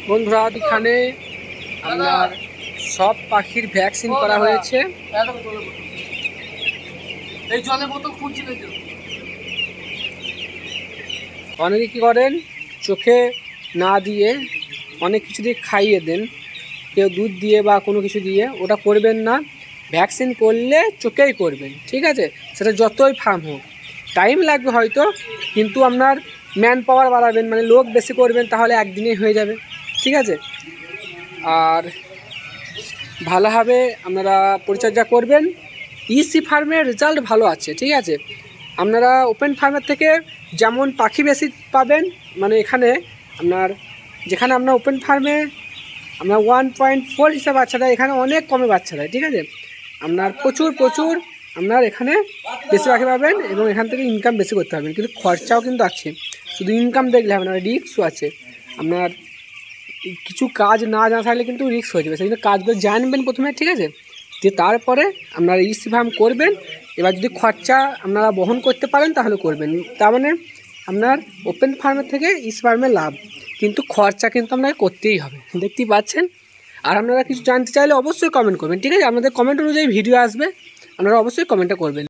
বন্ধুরা এখানে আপনার সব পাখির ভ্যাকসিন করা হয়েছে। অনেকে কী করেন, চোখে না দিয়ে অনেক কিছু দিয়ে খাইয়ে দেন, কেউ দুধ দিয়ে বা কোনো কিছু দিয়ে। ওটা করবেন না। ভ্যাকসিন করলে চোখেই করবেন, ঠিক আছে? সেটা যতই ফার্ম হোক, টাইম লাগবে হয়তো, কিন্তু আপনার ম্যান পাওয়ার বাড়াবেন, মানে লোক বেশি করবেন, তাহলে একদিনেই হয়ে যাবে, ঠিক আছে? আর ভালোভাবে আপনারা পরিচর্যা করবেন। ইসি ফার্মের রেজাল্ট ভালো আছে, ঠিক আছে? আপনারা ওপেন ফার্মের থেকে যেমন পাখি বেশি পাবেন, মানে এখানে আপনার যেখানে আপনার ওপেন ফার্মে আপনার 1.4 হিসাবে বাচ্চা দেয়, এখানে অনেক কমে বাচ্চা দেয়, ঠিক আছে? আপনার প্রচুর আপনার এখানে বেশি পাখি পাবেন এবং এখান থেকে ইনকাম বেশি করতে পারবেন, কিন্তু খরচাও কিন্তু আছে। শুধু ইনকাম দেখলে হবে না, রিস্কও আছে। আপনার কিছু কাজ না জানা থাকলে কিন্তু রিস্ক হয়ে যাবে, সেই জন্য কাজগুলো জানবেন প্রথমে, ঠিক আছে? দিয়ে তারপরে আপনারা ইসি ফার্ম করবেন। এবার যদি খরচা আপনারা বহন করতে পারেন তাহলে করবেন। তার মানে আপনার ওপেন ফার্মের থেকে ইসি ফার্মে লাভ, কিন্তু খরচা কিন্তু আপনাকে করতেই হবে, দেখতেই পাচ্ছেন। আর আপনারা কিছু জানতে চাইলে অবশ্যই কমেন্ট করবেন, ঠিক আছে? আপনাদের কমেন্ট অনুযায়ী ভিডিও আসবে, আপনারা অবশ্যই কমেন্টটা করবেন।